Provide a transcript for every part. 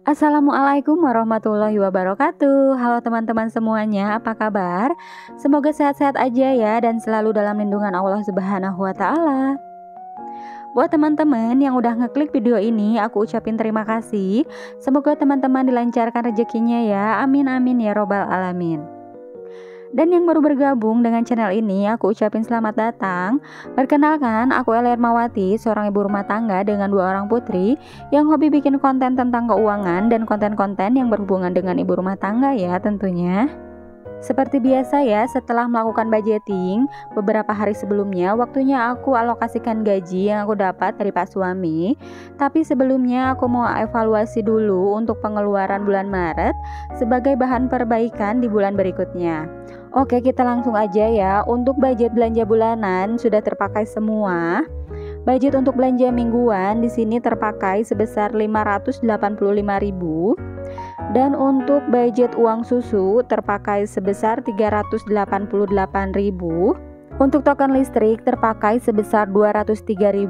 Assalamualaikum warahmatullahi wabarakatuh. Halo teman-teman semuanya, apa kabar? Semoga sehat-sehat aja ya dan selalu dalam lindungan Allah Subhanahu wa taala. Buat teman-teman yang udah ngeklik video ini, aku ucapin terima kasih. Semoga teman-teman dilancarkan rezekinya ya. Amin amin ya robbal alamin. Dan yang baru bergabung dengan channel ini, aku ucapin selamat datang. Perkenalkan, aku Elia Hermawati, seorang ibu rumah tangga dengan 2 orang putri yang hobi bikin konten tentang keuangan dan konten-konten yang berhubungan dengan ibu rumah tangga ya tentunya. Seperti biasa ya, setelah melakukan budgeting beberapa hari sebelumnya, waktunya aku alokasikan gaji yang aku dapat dari Pak suami. Tapi sebelumnya aku mau evaluasi dulu untuk pengeluaran bulan Maret sebagai bahan perbaikan di bulan berikutnya. Oke, kita langsung aja ya. Untuk budget belanja bulanan sudah terpakai semua. Budget untuk belanja mingguan di sini terpakai sebesar 585.000. Dan untuk budget uang susu terpakai sebesar 388.000. Untuk token listrik terpakai sebesar 203.000.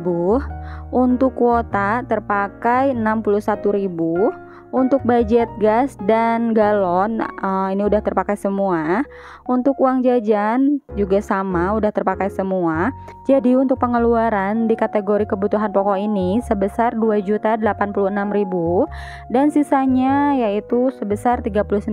Untuk kuota terpakai 61.000. Untuk budget gas dan galon ini udah terpakai semua. Untuk uang jajan juga sama, udah terpakai semua. Jadi untuk pengeluaran di kategori kebutuhan pokok ini sebesar 2.086.000 dan sisanya yaitu sebesar 39.000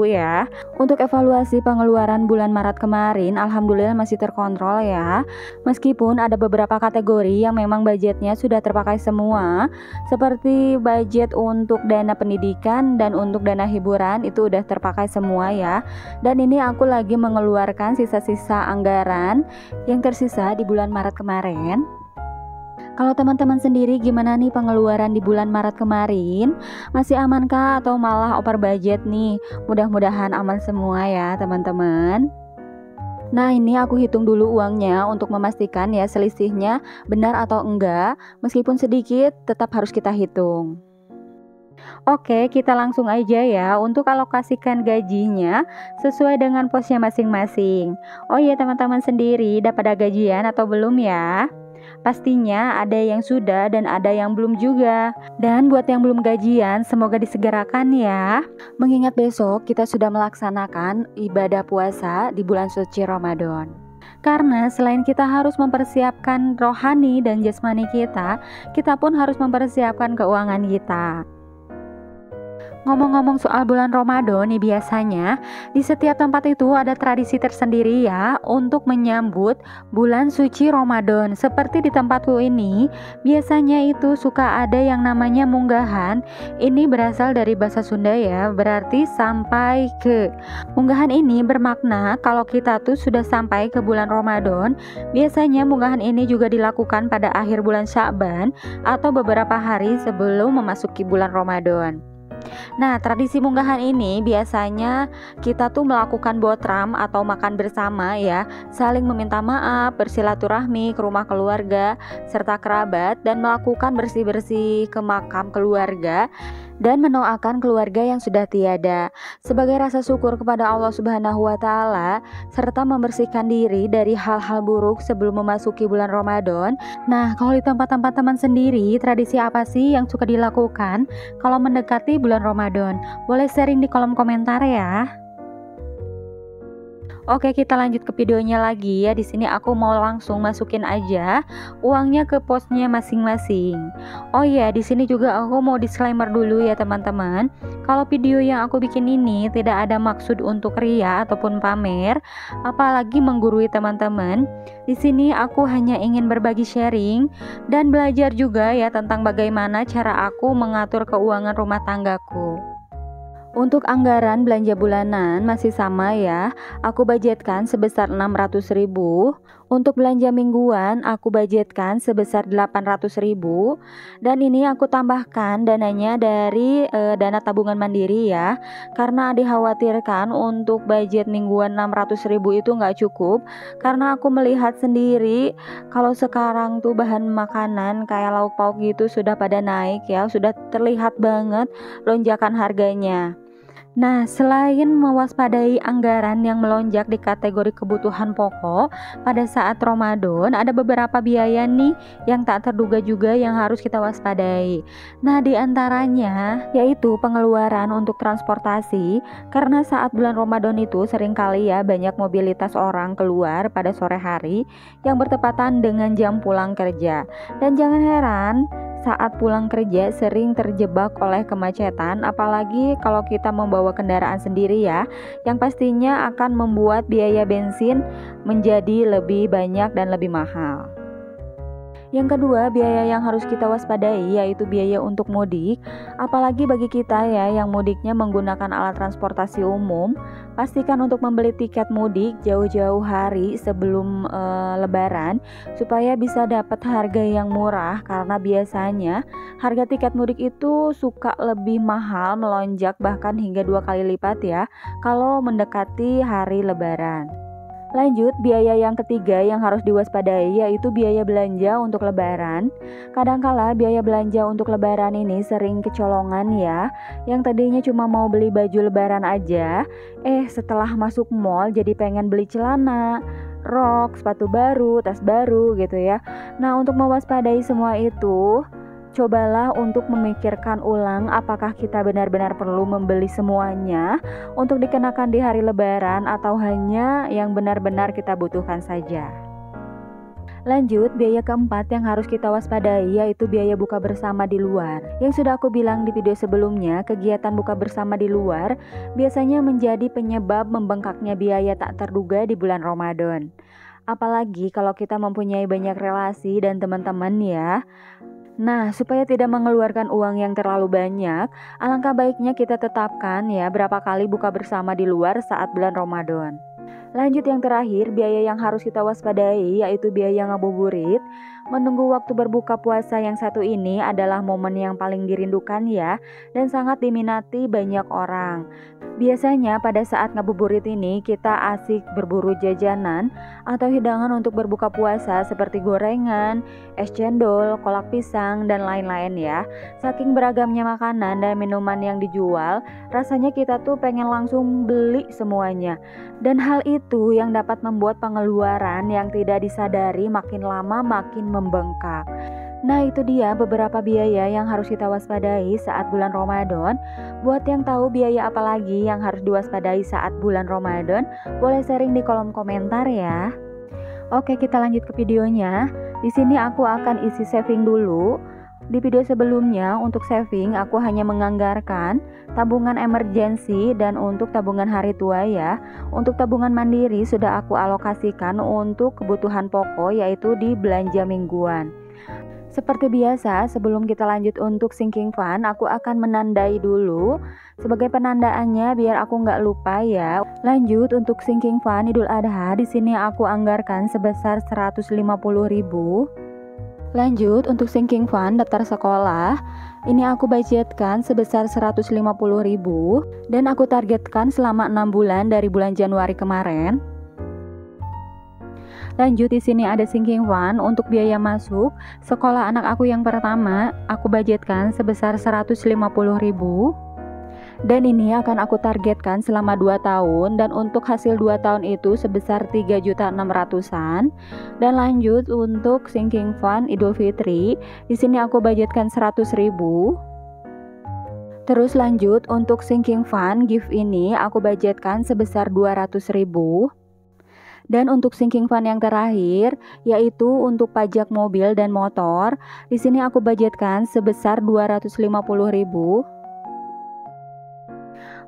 ya. Untuk evaluasi pengeluaran bulan Maret kemarin, alhamdulillah masih terkontrol ya. Meskipun ada beberapa kategori yang memang budgetnya sudah terpakai semua, seperti budget untuk dana pendidikan dan untuk dana hiburan itu udah terpakai semua ya. Dan ini aku lagi mengeluarkan sisa-sisa anggaran yang tersisa di bulan Maret kemarin. Kalau teman-teman sendiri gimana nih pengeluaran di bulan Maret kemarin? Masih amankah atau malah over budget nih? Mudah-mudahan aman semua ya teman-teman. Nah, ini aku hitung dulu uangnya untuk memastikan ya selisihnya benar atau enggak. Meskipun sedikit tetap harus kita hitung. Oke, kita langsung aja ya untuk alokasikan gajinya sesuai dengan posnya masing-masing. Oh iya, teman-teman sendiri udah pada gajian atau belum ya? Pastinya ada yang sudah dan ada yang belum juga. Dan buat yang belum gajian, semoga disegerakan ya. Mengingat besok kita sudah melaksanakan ibadah puasa di bulan suci Ramadan. Karena selain kita harus mempersiapkan rohani dan jasmani kita pun harus mempersiapkan keuangan kita. Ngomong-ngomong soal bulan Ramadan nih, biasanya di setiap tempat itu ada tradisi tersendiri ya untuk menyambut bulan suci Ramadan. Seperti di tempatku ini, biasanya itu suka ada yang namanya munggahan. Ini berasal dari bahasa Sunda ya, berarti sampai ke. Munggahan ini bermakna kalau kita tuh sudah sampai ke bulan Ramadan. Biasanya munggahan ini juga dilakukan pada akhir bulan Sya'ban atau beberapa hari sebelum memasuki bulan Ramadan. Nah, tradisi munggahan ini biasanya kita tuh melakukan botram atau makan bersama ya, saling meminta maaf, bersilaturahmi ke rumah keluarga serta kerabat dan melakukan bersih-bersih ke makam keluarga dan mendoakan keluarga yang sudah tiada sebagai rasa syukur kepada Allah Subhanahu wa taala serta membersihkan diri dari hal-hal buruk sebelum memasuki bulan Ramadan. Nah, kalau di tempat-tempat teman sendiri, tradisi apa sih yang suka dilakukan kalau mendekati bulan Ramadan? Boleh sharing di kolom komentar ya. Oke, kita lanjut ke videonya lagi ya. Di sini aku mau langsung masukin aja uangnya ke posnya masing-masing. Oh iya, di sini juga aku mau disclaimer dulu ya teman-teman. Kalau video yang aku bikin ini tidak ada maksud untuk ria ataupun pamer, apalagi menggurui teman-teman. Di sini aku hanya ingin berbagi sharing dan belajar juga ya tentang bagaimana cara aku mengatur keuangan rumah tanggaku. Untuk anggaran belanja bulanan masih sama ya. Aku budgetkan sebesar 600.000. Untuk belanja mingguan aku budgetkan sebesar 800.000. Dan ini aku tambahkan dananya dari dana tabungan mandiri ya. Karena dikhawatirkan untuk budget mingguan 600.000 itu nggak cukup. Karena aku melihat sendiri kalau sekarang tuh bahan makanan kayak lauk pauk gitu sudah pada naik ya. Sudah terlihat banget lonjakan harganya. Nah, selain mewaspadai anggaran yang melonjak di kategori kebutuhan pokok pada saat Ramadan, ada beberapa biaya nih yang tak terduga juga yang harus kita waspadai. Nah, di antaranya yaitu pengeluaran untuk transportasi, karena saat bulan Ramadan itu seringkali ya banyak mobilitas orang keluar pada sore hari yang bertepatan dengan jam pulang kerja. Dan jangan heran saat pulang kerja sering terjebak oleh kemacetan, apalagi kalau kita membawa kendaraan sendiri ya, yang pastinya akan membuat biaya bensin menjadi lebih banyak dan lebih mahal. Yang kedua, biaya yang harus kita waspadai yaitu biaya untuk mudik. Apalagi bagi kita ya yang mudiknya menggunakan alat transportasi umum, pastikan untuk membeli tiket mudik jauh-jauh hari sebelum Lebaran supaya bisa dapat harga yang murah, karena biasanya harga tiket mudik itu suka lebih mahal, melonjak bahkan hingga 2 kali lipat ya kalau mendekati hari Lebaran. Lanjut, biaya yang ketiga yang harus diwaspadai yaitu biaya belanja untuk Lebaran. Kadangkala biaya belanja untuk Lebaran ini sering kecolongan ya, yang tadinya cuma mau beli baju Lebaran aja, setelah masuk mall jadi pengen beli celana, rok, sepatu baru, tas baru gitu ya. Nah, untuk mewaspadai semua itu, cobalah untuk memikirkan ulang apakah kita benar-benar perlu membeli semuanya untuk dikenakan di hari Lebaran atau hanya yang benar-benar kita butuhkan saja. Lanjut, biaya keempat yang harus kita waspadai yaitu biaya buka bersama di luar. Yang sudah aku bilang di video sebelumnya, kegiatan buka bersama di luar biasanya menjadi penyebab membengkaknya biaya tak terduga di bulan Ramadan. Apalagi kalau kita mempunyai banyak relasi dan teman-teman ya. Nah, supaya tidak mengeluarkan uang yang terlalu banyak, alangkah baiknya kita tetapkan ya berapa kali buka bersama di luar saat bulan Ramadan. Lanjut, yang terakhir, biaya yang harus kita waspadai yaitu biaya ngabuburit. Menunggu waktu berbuka puasa yang satu ini adalah momen yang paling dirindukan ya, dan sangat diminati banyak orang. Biasanya pada saat ngabuburit ini kita asik berburu jajanan atau hidangan untuk berbuka puasa seperti gorengan, es cendol, kolak pisang, dan lain-lain ya. Saking beragamnya makanan dan minuman yang dijual, rasanya kita tuh pengen langsung beli semuanya. Dan hal itu yang dapat membuat pengeluaran yang tidak disadari makin lama makin membengkak. Nah, itu dia beberapa biaya yang harus kita waspadai saat bulan Ramadan. Buat yang tahu biaya apa lagi yang harus diwaspadai saat bulan Ramadan, boleh sharing di kolom komentar ya. Oke, kita lanjut ke videonya. Di sini aku akan isi saving dulu. Di video sebelumnya untuk saving aku hanya menganggarkan tabungan emergensi dan untuk tabungan hari tua ya. Untuk tabungan mandiri sudah aku alokasikan untuk kebutuhan pokok yaitu di belanja mingguan. Seperti biasa, sebelum kita lanjut untuk sinking fund, aku akan menandai dulu. Sebagai penandaannya biar aku nggak lupa ya. Lanjut, untuk sinking fund Idul Adha, di sini aku anggarkan sebesar 150.000. Lanjut, untuk sinking fund daftar sekolah, ini aku budgetkan sebesar 150.000 dan aku targetkan selama 6 bulan dari bulan Januari kemarin. Lanjut, di sini ada sinking fund untuk biaya masuk sekolah anak aku yang pertama, aku budgetkan sebesar 150.000. Dan ini akan aku targetkan selama 2 tahun dan untuk hasil 2 tahun itu sebesar 3.600.000-an. Dan lanjut untuk sinking fund Idul Fitri, di sini aku budgetkan 100.000. Terus lanjut untuk sinking fund gift ini aku budgetkan sebesar 200.000. Dan untuk sinking fund yang terakhir yaitu untuk pajak mobil dan motor, di sini aku budgetkan sebesar 250.000.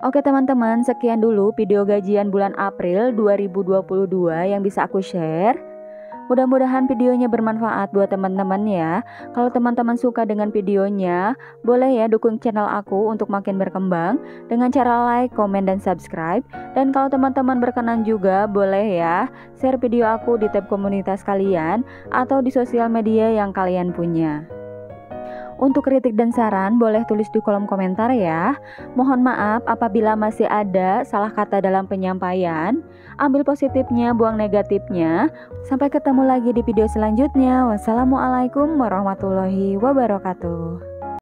Oke teman-teman, sekian dulu video gajian bulan April 2022 yang bisa aku share. Mudah-mudahan videonya bermanfaat buat teman-teman ya. Kalau teman-teman suka dengan videonya, boleh ya dukung channel aku untuk makin berkembang dengan cara like, komen, dan subscribe. Dan kalau teman-teman berkenan juga, boleh ya share video aku di tab komunitas kalian atau di sosial media yang kalian punya. Untuk kritik dan saran boleh tulis di kolom komentar ya. Mohon maaf apabila masih ada salah kata dalam penyampaian. Ambil positifnya, buang negatifnya. Sampai ketemu lagi di video selanjutnya. Wassalamualaikum warahmatullahi wabarakatuh.